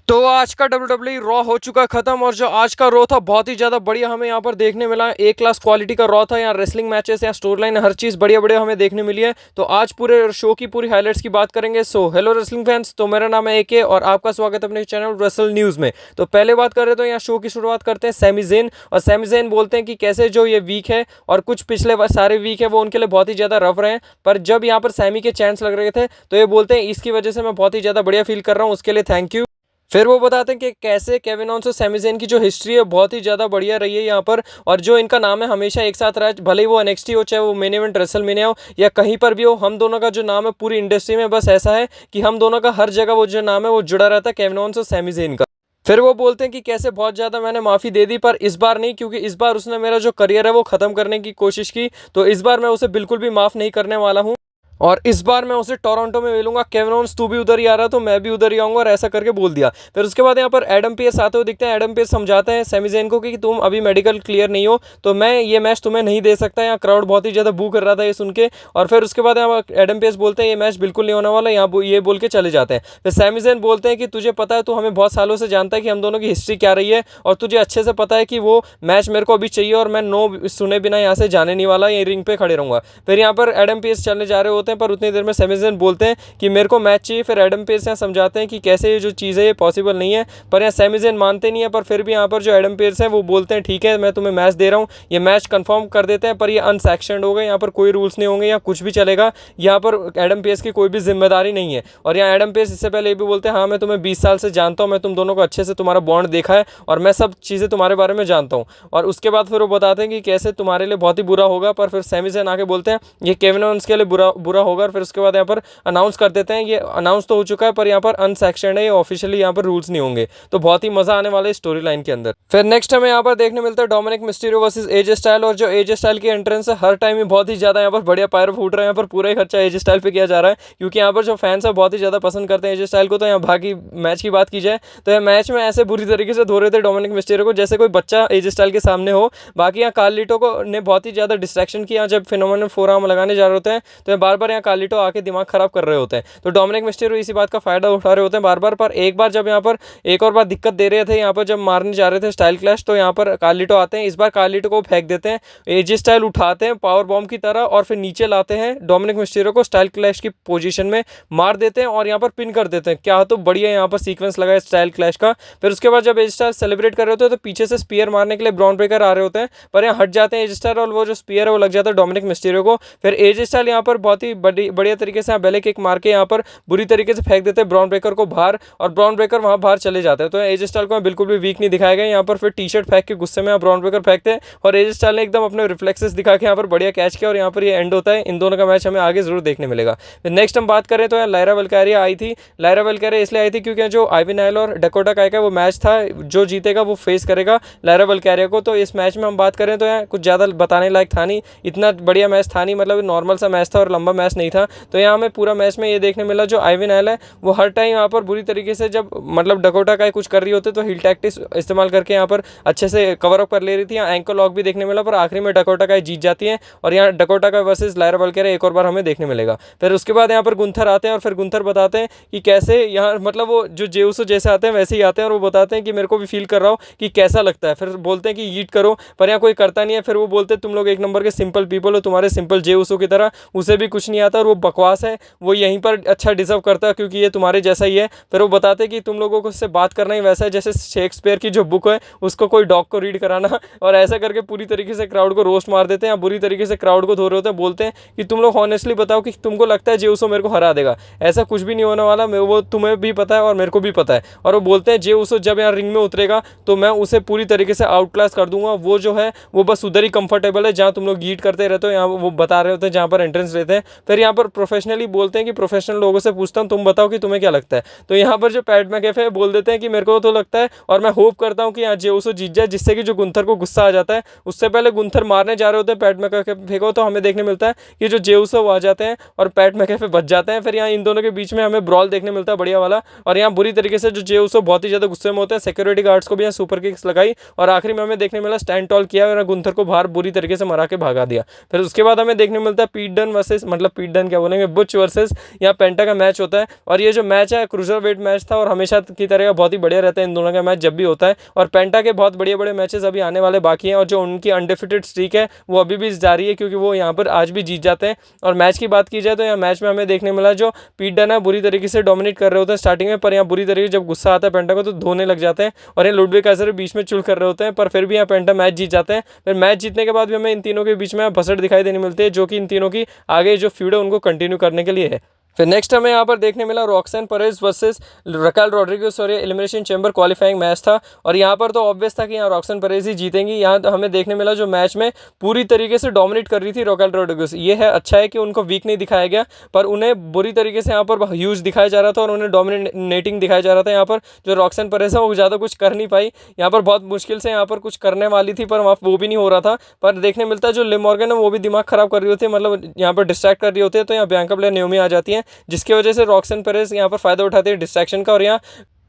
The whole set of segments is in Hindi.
तो आज का WWE रॉ हो चुका है खत्म और जो आज का रॉ था बहुत ही ज्यादा बढ़िया हमें यहाँ पर देखने मिला है। ए क्लास क्वालिटी का रॉ था। यहाँ रेसलिंग मैचेस या स्टोरी लाइन हर चीज बढ़िया बढ़िया हमें देखने मिली है। तो आज पूरे शो की पूरी हाइलाइट्स की बात करेंगे। सो हेलो रेसलिंग फैंस, तो मेरा नाम है एके और आपका स्वागत है अपने चैनल रेसल न्यूज में। तो पहले बात करें तो यहाँ शो की शुरुआत करते हैं सैमी ज़ेन। और सैमी ज़ेन बोलते हैं कि कैसे जो ये वीक है और कुछ पिछले सारे वीक है वो उनके लिए बहुत ही ज्यादा रफ रहे हैं, पर जब यहाँ पर सैमी के चांस लग रहे थे तो ये बोलते हैं इसकी वजह से मैं बहुत ही ज्यादा बढ़िया फील कर रहा हूँ, उसके लिए थैंक यू। फिर वो बताते हैं कि कैसे केविन ओवेंस और सैमी ज़ेन की जो हिस्ट्री है बहुत ही ज़्यादा बढ़िया रही है यहाँ पर, और जो इनका नाम है हमेशा एक साथ रहा है, भले ही वो एनएक्सटी हो चाहे वो मेन इवेंट रेसलमेनिया हो या कहीं पर भी हो। हम दोनों का जो नाम है पूरी इंडस्ट्री में बस ऐसा है कि हम दोनों का हर जगह वो जो नाम है वो जुड़ा रहता है, केविन ओवेंस और सैमी ज़ेन का। फिर वो बोलते हैं कि कैसे बहुत ज़्यादा मैंने माफ़ी दे दी पर इस बार नहीं, क्योंकि इस बार उसने मेरा जो करियर है वो ख़त्म करने की कोशिश की, तो इस बार मैं उसे बिल्कुल भी माफ़ नहीं करने वाला हूँ और इस बार मैं उसे टोरंटो में मिलूंगा। केविन ओवेंस तू भी उधर ही आ रहा तो मैं भी उधर ही आऊंगा, और ऐसा करके बोल दिया। फिर उसके बाद यहाँ पर एडम पेस आते हुए दिखते हैं। एडम पेस समझाते हैं सैमी ज़ेन को कि तुम अभी मेडिकल क्लियर नहीं हो तो मैं ये मैच तुम्हें नहीं दे सकता। यहाँ क्राउड बहुत ही ज़्यादा बू कर रहा था ये सुन के। और फिर उसके बाद यहाँ एडम पेस बोलते हैं ये मैच बिल्कुल नहीं होने वाला, यहाँ ये बोल के चले जाते हैं। फिर सैमी ज़ेन बोलते हैं कि तुझे पता है, तू हमें बहुत सालों से जानता है कि हम दोनों की हिस्ट्री क्या रही है और तुझे अच्छे से पता है कि वो मैच मेरे को अभी चाहिए और मैं नो सुने बिना यहाँ से जाने नहीं वाला, ये रिंग पे खड़े रहूंगा। फिर यहाँ पर एडम पेस चलने जा रहे होते हैं पर उतनी देर में सैमी ज़ेन बोलते हैं कि मेरे को मैच चाहिए। फिर एडम पेस यहाँ समझाते हैं कि कैसे ये जो चीज़ है ये पॉसिबल नहीं है, पर यहाँ सैमी ज़ेन मानते नहीं है। पर फिर भी यहाँ पर जो एडम पेस हैं वो बोलते हैं ठीक है मैं तुम्हें मैच दे रहा हूँ, ये मैच कंफर्म कर देते हैं, पर ये अनसेक्शनड होगा, यहाँ पर कोई रूल्स नहीं होंगे या कुछ भी चलेगा, यहाँ पर एडम पेस की कोई भी जिम्मेदारी नहीं है। और यहाँ एडम पेस इससे पहले ये भी बोलते हैं हाँ मैं तुम्हें 20 साल से जानता हूँ, मैं तुम दोनों को अच्छे से तुम्हारा बॉन्ड देखा है और मैं सब चीज़ें तुम्हारे बारे में जानता हूँ। और उसके बाद फिर वो बताते हैं कि कैसे तुम्हारे लिए बहुत ही बुरा होगा, पर फिर सैमी ज़ेन आके बोलते हैं ये केविन ओवेंस के लिए बुरा होगा। और फिर उसके बाद यहाँ पर अनाउंस कर देते हैं, ये अनाउंस तो हो चुका है पर यहाँ पर अनसेक्शनड है, ये ऑफिशियली यहाँ पर रूल्स नहीं होंगे। तो बहुत ही मजा आने वाला है स्टोरी लाइन के अंदर। फिर नेक्स्ट हमें यहाँ पर देखने मिलता है डोमिनिक मिस्टीरियो वर्सेस एजे स्टाइल। और जो एजे स्टाइल की एंट्रेंस है हर टाइम ही बहुत ही ज्यादा यहाँ पर बढ़िया पायर फूट रहा है, यहाँ पर पूरा ही खर्चा एजे स्टाइल पे किया जा रहा है, क्योंकि यहाँ पर जो फैंस है बहुत ही ज्यादा पसंद करते हैं एजे स्टाइल को। तो यहाँ बाकी मैच की बात की जाए तो यह मैच में ऐसे बुरी तरीके से धो रहे थे डोमिनिक मिस्टीरियो को जैसे कोई बच्चा एजे स्टाइल के सामने हो। बाकी यहाँ कार्लिटो को ने बहुत ही ज्यादा डिस्ट्रैक्शन किया, जब फिनोमेनल फोरआर्म लगाने जा रहे होते हैं तो बार बार यहाँ कार्लिटो आके दिमाग खराब कर रहे होते हैं। तो डोमिनिक मिस्टीरियो इसी बात का फायदा उठा रहे होते हैं बार बार। पर एक बार जब यहाँ पर एक और बार दिक्कत दे रहे थे, यहाँ पर जब मारने जा रहे थे स्टाइल क्लैश, तो यहाँ पर कार्लिटो आते हैं। इस बार कार्लिटो को फेंक देते हैं, एजे स्टाइल उठाते हैं पावर बॉम्ब की तरह और फिर नीचे लाते हैं डोमिनिक मिस्टीरियो को स्टाइल क्लैश की पोजीशन में मार देते हैं और यहाँ पर पिन कर देते हैं। क्या तो बढ़िया यहाँ पर सीक्वेंस लगा है स्टाइल क्लैश का। फिर उसके बाद जब एजे स्टाइल सेलिब्रेट कर रहे होते हैं तो पीछे से स्पीयर मारने के लिए ब्रॉन ब्रेकर आ रहे होते हैं, पर यहाँ हट जाते हैं एजे स्टाइल और वो जो स्पीयर है वो लग जाता है डोमिनिक मिस्टीरियो को। फिर एजे स्टाइल यहाँ पर बहुत ही बढ़िया तरीके से बेले किक मार के यहाँ पर बुरी तरीके से फेंक देते हैं ब्रॉन ब्रेकर को बाहर, और ब्रॉन ब्रेकर वहां बाहर चले जाते हैं। तो एजे स्टाइल को बिल्कुल भी वीक नहीं दिखाया गया। यहाँ पर फिर टी शर्ट फेंक के गुस्से में ब्रॉन ब्रेकर फेंकते हैं और एजे स्टाइल ने एकदम अपने रिफ्लेक्सेस दिखा के यहाँ पर बढ़िया कैच किया और यहाँ पर ये एंड होता है। इन दोनों का मैच हमें आगे जरूर देखने मिलेगा। नेक्स्ट हम बात करें तो यहाँ लायरा वल्कारिया आई थी। लायरा वल्कारिया इसलिए आई थी क्योंकि जो आइवी नाइल और डकोटा काय का वो मैच था, जो जीतेगा वो फेस करेगा लायरा वल्कारिया को। तो इस मैच में हम बात करें तो यहाँ कुछ ज़्यादा बताने लायक था नहीं, इतना बढ़िया मैच था नहीं, मतलब नॉर्मल सा मैच था और लंबा मैच नहीं था। तो यहाँ हमें पूरा मैच में ये देखने मिला जो आइवी नाइल है वो हर टाइम यहाँ पर बुरी तरीके से जब मतलब डकोटा का कुछ कर रही होती तो हिल टैक्टिक्स इस्तेमाल करके यहाँ पर अच्छे से कवर अप कर ले रही थी। यहाँ एंकल लॉक भी देखने मिला, पर आखिरी में डकोटा का जीत जाती है और यहाँ डकोटा का वर्सेस लायरा वल्कारिया एक और बार हमें देखने मिलेगा। फिर उसके बाद यहाँ पर गुंथर आते हैं और फिर गुंथर बताते हैं कि कैसे यहाँ मतलब वो जो जेउसो जैसे आते हैं वैसे ही आते हैं और वो बताते हैं कि मेरे को भी फील कर रहा हूँ कि कैसा लगता है। फिर बोलते हैं कि ईट करो, पर यहाँ कोई करता नहीं है। फिर वो बोलते हैं तुम लोग एक नंबर के सिंपल पीपल हो, तुम्हारे सिंपल जेउसो की तरह उसे भी कुछ नहीं आता और वो बकवास है, वो यहीं पर अच्छा डिजर्व करता है क्योंकि ये तुम्हारे जैसा ही है। फिर वो बताते हैं कि तुम लोगों को से बात करना ही वैसा है जैसे शेक्सपियर की जो बुक है उसको कोई डॉग को रीड कराना, और ऐसा करके पूरी तरीके से क्राउड को रोस्ट मार देते हैं, बुरी तरीके से क्राउड को धो रहे होते हैं। बोलते हैं कि तुम लोग हॉनेस्टली बताओ कि तुमको लगता है जेउसो मेरे को हरा देगा, ऐसा कुछ भी नहीं होने वाला, वो तुम्हें भी पता है और मेरे को भी पता है। और वो बोलते हैं जेउसो जब यहाँ रिंग में उतरेगा तो मैं उसे पूरी तरीके से आउट क्लास कर दूंगा, वो जो है वो बस उधर ही कंफर्टेबल है जहाँ तुम लोग गीट करते रहते हो, यहाँ वो बता रहे होते हैं जहाँ पर एंट्रेंस लेते हैं। फिर यहाँ पर प्रोफेशनली बोलते हैं कि प्रोफेशनल लोगों से पूछता हूँ तुम बताओ कि तुम्हें क्या लगता है। तो यहाँ पर जो पैट मैकएफे बोल देते हैं कि मेरे को तो लगता है और मैं होप करता हूँ कि यहाँ जेउसो जीत जाए, जिससे कि जो गुंथर को गुस्सा आ जाता है। उससे पहले गुंथर मारने जा रहे होते हैं पैट मैकएफे को, तो हमें देखने मिलता है कि जो जेउसो वो आ जाते हैं और पैट मैकएफे बच जाते हैं। फिर यहाँ इन दोनों के बीच में हमें ब्रॉल देखने मिलता है बढ़िया वाला, और यहाँ बुरी तरीके से जो जेउसो बहुत ही ज्यादा गुस्से में होते हैं, सिक्योरिटी गार्ड्स को भी यहाँ सुपर किक्स लगाई और आखिरी में हमें देखने मिला स्टैंड टॉल किया और गुंथर को बाहर बुरी तरीके से मरा के भागा दिया। फिर उसके बाद हमें देखने मिलता है पीट डन वर्सेस मतलब पीट डन क्या बोलेंगे, बुच वर्सेस यहाँ पेंटा का मैच होता है। और ये जो मैच है क्रूजर वेट मैच था और हमेशा की तरह बहुत ही बढ़िया रहता है इन दोनों का मैच जब भी होता है। और पेंटा के बहुत बड़े बड़े मैचेस अभी आने वाले बाकी हैं और जो उनकी अनडिफिटेड स्ट्रीक है वो अभी भी जारी है, क्योंकि वो यहाँ पर आज भी जीत जाते हैं। और मैच की बात की जाए तो यहाँ मैच में हमें देखने मिला जो पीट डन है बुरी तरीके से डोमिनेट कर रहे होते हैं स्टार्टिंग में, पर यहाँ बुरी तरीके जब गुस्सा आता है पेंटा को तो धोने लग जाते हैं और ये लुडविग काइजर बीच में चुल कर रहे होते हैं, पर फिर भी यहाँ पेंटा मैच जीत जाते हैं। फिर मैच जीतने के बाद भी हमें इन तीनों के बीच में भसड़ दिखाई देने मिलती है, जो कि इन तीनों की आगे जो फ्यूड है उनको कंटिन्यू करने के लिए है। फिर नेक्स्ट हमें यहाँ पर देखने मिला रॉक्सन परेज वर्सेस रकाल रॉड्रिगेज और ये एलिमिनेशन चैम्बर क्वालिफाइंग मैच था। और यहाँ पर तो ऑब्वियस था कि यहाँ रॉक्सन परेज ही जीतेंगी। यहाँ तो हमें देखने मिला जो मैच में पूरी तरीके से डोमिनेट कर रही थी रकाल रॉड्रिगेज। ये है अच्छा है कि उनको वीक नहीं दिखाया गया, पर उन्हें बुरी तरीके से यहाँ पर ह्यूज दिखाया जा रहा था और उन्हें डोमिनेटिंग दिखाया जा रहा था। यहाँ पर जो रॉक्सन परेज है वो ज़्यादा कुछ कर नहीं पाई, यहाँ पर बहुत मुश्किल से यहाँ पर कुछ करने वाली थी पर वहाँ वो भी नहीं हो रहा था। पर देखने मिलता है जो लिव मॉर्गन है वो भी दिमाग खराब कर रही होती है, मतलब यहाँ पर डिस्ट्रैक्ट कर रही होती है, तो यहाँ बियांका ब्लेयर नेओमी आ जाती है जिसकी वजह से रॉक्सन पेरेज यहाँ पर फायदा उठाते हैं डिस्ट्रैक्शन का और यहाँ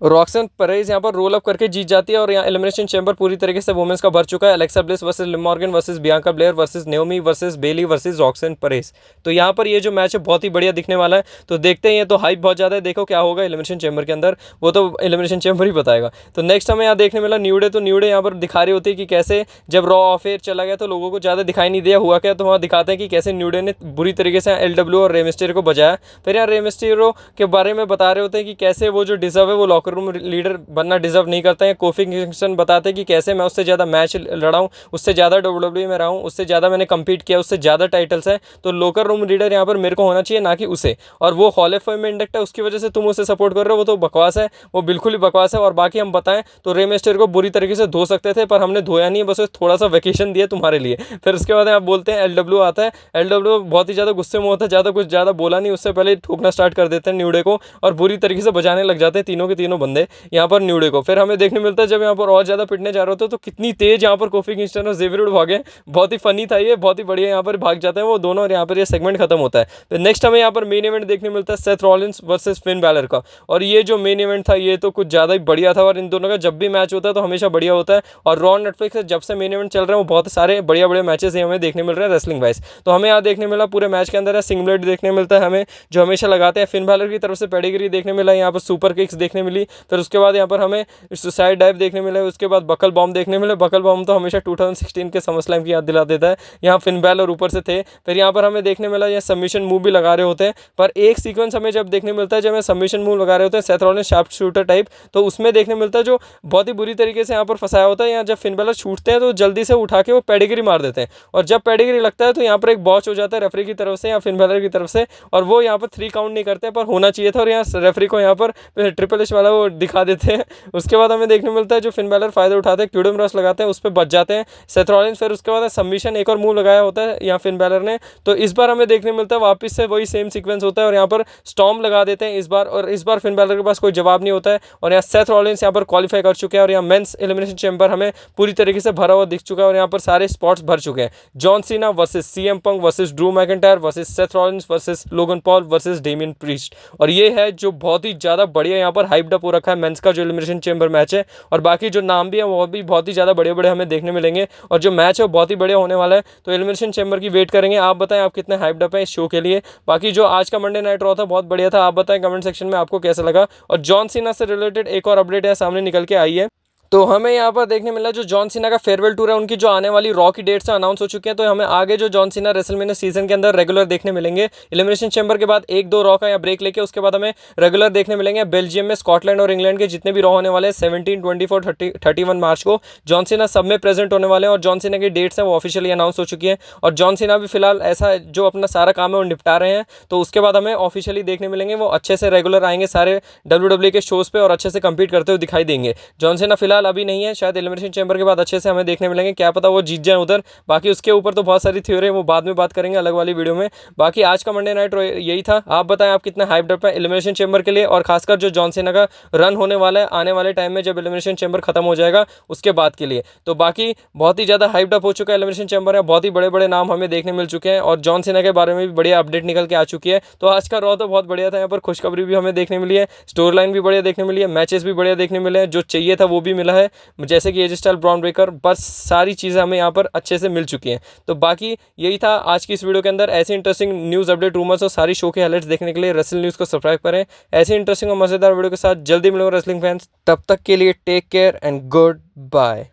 रॉक्सन परेज यहाँ पर रोल अप करके जीत जाती है। और यहाँ एलिमिनेशन चैम्बर पूरी तरीके से वुमेन्स का भर चुका है। Alexa Bliss versus Liv Morgan versus Bianca Belair versus Naomi versus Bayley versus Roxanne Perez. तो यहाँ पर ये जो मैच है बहुत ही बढ़िया दिखने वाला है, तो देखते हैं। ये तो हाइप बहुत ज़्यादा है, देखो क्या होगा एलिमिनेशन चैम्बर के अंदर, वो तो एलिमिनेशन चैम्बर ही बताएगा। तो नेक्स्ट हमें यहाँ देखने मिला न्यू डे। तो न्यू डे यहाँ पर दिखा रही होती है कि कैसे जब रॉ अफेयर चला गया तो लोगों को ज़्यादा दिखाई नहीं दिया हुआ क्या, तो वहाँ दिखाते हैं कि कैसे न्यू डे ने बुरी तरीके से LW और रे मिस्टेरियो को बजाया। फिर यहाँ रे मिस्टेरियो के बारे में बता रहे होते हैं कि कैसे वो जो डिजर्व है वो लॉकर रूम लीडर बनना डिजर्व नहीं करता है। कोफी किंगस्टन बताते हैं कि कैसे मैं उससे ज़्यादा मैच लड़ा हूँ, उससे ज़्यादा WWE में रहा हूँ, उससे ज़्यादा मैंने कंपीट किया, उससे ज़्यादा टाइटल्स है, तो लोकर रूम लीडर यहाँ पर मेरे को होना चाहिए ना कि उसे। और वो हॉल ऑफ फेम में इंडक्ट है, उसकी वजह से तुम उसे सपोर्ट कर रहे हो, वो तो बकवास है, वो बिल्कुल ही बकवास है। और बाकी हम बताएं तो रे मिस्टेरियो को बुरी तरीके से धो सकते थे पर हमने धोया नहीं, बस थोड़ा सा वैकेशन दिया तुम्हारे लिए। फिर उसके बाद आप बोलते हैं LW आता है। LW बहुत ही ज़्यादा गुस्से में होता है, ज़्यादा कुछ ज़्यादा बोला नहीं, उससे पहले ठोकना स्टार्ट कर देते हैं न्यू डे को और बुरी तरीके से बजाने लग जाते हैं तीनों के तीनों बंदे यहाँ पर न्यू डे को। फिर हमें देखने मिलता है जब यहाँ पर और ज़्यादा पिटने जा रहे होते तो कितनी तेज यहाँ पर कोफी किंगस्टन और जेवियर वुड भागे, बहुत ही फनी था ये, बहुत ही बढ़िया यहाँ पर भाग जाते हैं वो दोनों और यहाँ पर ये सेगमेंट खत्म होता है। फिर नेक्स्ट हमें यहाँ पर मेन इवेंट देखने मिलता है Seth Rollins versus Finn Balor का। और ये जो मेन इवेंट था ये तो कुछ ज़्यादा ही बढ़िया था और इन दोनों का जब भी मैच होता है तो हमेशा बढ़िया होता है। और रॉ नेटफ्लिक्स से जब से मेन इवेंट चल रहे हैं वो बहुत सारे बढ़िया बढ़िया मैचेस हमें देखने मिल रहे हैं रेसलिंग वाइज। तो हमें यहाँ देखने मिला पूरे मैच के अंदर है सिंगलेट देखने मिलता है हमें जो हमेशा लगाते हैं। फिन बैलर की तरफ से पेडिग्री देखने मिला, यहाँ पर सुपर किक्स देखने मिली। फिर उसके बाद यहाँ पर हमें सुसाइड डाइव देखने मिला, उसके बाद बकल बॉम्ब देखने मिले। बकल बॉम्ब तो हमेशा 2016 के समरस्लैम की याद दिला देता है, यहाँ फिन बैलर ऊपर से थे। फिर यहाँ पर हमें देखने मिला ये सबमिशन मूव भी लगा रहे होते हैं, पर एक सीक्वेंस हमें जब देखने मिलता है जब हमें सबमिशन मूव लगा रहे होते हैं Seth Rollins sharp shooter type, तो उसमें देखने मिलता है जो बहुत ही बुरी तरीके से यहाँ पर फंसाया होता है। यहाँ जब फिन बैलर छूटते हैं तो जल्दी से उठा के वो पेडिग्री मार देते हैं और जब पेडिग्री लगता है तो यहाँ पर एक बॉच हो जाता है रेफरी की तरफ से या फिन बैलर की तरफ से और वो यहाँ पर 3 काउंट नहीं करते पर होना चाहिए था और यहाँ रेफरी को यहाँ पर ट्रिपल एच वाला वो दिखा देते हैं। उसके बाद हमें देखने मिलता है जो फिन बैलर फायदा उठाते हैं क्यूडम रश लगाते हैं उस पर बच जाते हैं सेथ रॉलिंस। फिर उसके बाद सबमिशन एक और मूव लगाया होता है यहाँ फिन बैलर ने, तो इस बार हमें देखने मिलता है वापस से वही सेम सीक्वेंस होता है और यहाँ पर स्टॉर्म लगा देते हैं इस बार। और इस बार फिन बैलर के पास कोई जवाब नहीं होता है और यहाँ सेथ रॉलिंस यहाँ पर क्वालिफाई कर चुके हैं और यहाँ मेंस एलिमिनेशन चैम्बर हमें पूरी तरीके से भरा हुआ दिख चुका है और यहाँ पर सारे स्पॉट्स भर चुके हैं। जॉन सीना वर्सेस CM पंक versus Drew McIntyre versus Seth Rollins versus Logan Paul versus Damien priest. और ये है जो बहुत ही ज़्यादा बढ़िया यहाँ पर हाइप्ड अप हो रखा है मेंस का जो एलिमिनेशन चैम्बर मैच है और बाकी जो नाम भी है वो भी बहुत ही ज़्यादा बड़े बड़े हमें देखने मिलेंगे और जो मैच है वो बहुत ही बढ़िया होने वाला है। तो एलिमिनेशन चैम्बर की वेट करेंगे। आप बताएं आप कितने हाइप्ड अप हैं इस शो के लिए। बाकी जो आज का मंडे नाइट रॉ था बहुत बढ़िया था, आप बताएं कमेंट सेक्शन में आपको कैसा लगा। और जॉन सीना से रिलेटेड एक और अपडेट है सामने निकल के आई है, तो हमें यहाँ पर देखने मिला जो जॉन सीना का फेयरवेल टूर है उनकी जो आने वाली रॉ की डेट्स अनाउंस हो चुकी हैं। तो हमें आगे जो जॉन सीना रेसलमेनिया सीजन के अंदर रेगुलर देखने मिलेंगे। एलिमिनेशन चैम्बर के बाद 1-2 रॉ का या ब्रेक लेके उसके बाद हमें रेगुलर देखने मिलेंगे। बेल्जियम में स्कॉटलैंड और इंग्लैंड के जितने भी रॉ होने वाले हैं 17, 24, 31 मार्च को जॉन सीना सब में प्रेजेंट होने वाले हैं और जॉन सीना की डेट्स हैं वो ऑफिशियली अनाउंस हो चुकी है। और जॉन सीना भी फिलहाल ऐसा जो अपना सारा काम है वो निपटा रहे हैं, तो उसके बाद हमें ऑफिशियली देखने मिलेंगे। वो अच्छे से रेगुलर आएंगे सारे WWE के शोज़ पे और अच्छे से कंपीट करते हुए दिखाई देंगे। जॉन सीना फिलहाल अभी नहीं है, शायद एलिमिनेशन चैम्बर के बाद अच्छे से हमें देखने मिलेंगे, क्या पता वो जीत जाए उधर। बाकी उसके ऊपर तो बहुत सारी थ्योरी है, वो बाद में बात करेंगे अलग वाली वीडियो में। बाकी आज का मंडे नाइट यही था। आप बताएं आप कितना हाइप्ड अप है एलिमिनेशन चैम्बर के लिए और खासकर जो जॉन सीना का रन होने वाला है आने वाले टाइम में जब एलिमिनेशन चैम्बर खत्म हो जाएगा उसके बाद के लिए। तो बाकी बहुत ही ज़्यादा हाइप्ड अप हो चुका है एलिमिनेशन चैम्बर है, बहुत ही बड़े बड़े नाम हमें देखने मिल चुके हैं और जॉन सीना के बारे में भी बढ़िया अपडेट निकल के आ चुकी है। तो आज का रॉ तो बहुत बढ़िया था, यहाँ पर खुशखबरी भी हमें देखने मिली है, स्टोरी लाइन भी बढ़िया देखने मिली है, मैचेस भी बढ़िया देखने मिले हैं, जो चाहिए था वो भी मिला है। मिला है, जैसे कि एज स्टाइल, ब्रॉन ब्रेकर, बस सारी चीज़ें हमें यहाँ पर अच्छे से मिल चुकी हैं। तो बाकी यही था आज की इस वीडियो के अंदर। ऐसे इंटरेस्टिंग न्यूज़, अपडेट, रूमर्स और सारी शो के हाइलाइट्स देखने के लिए रेसलिंग न्यूज़ को सब्सक्राइब करें। ऐसे इंटरेस्टिंग और मज़ेदार वीडियो के साथ जल्दी मिलूंगा रेसलिंग फैंस। तब तक के लिए take care and good bye.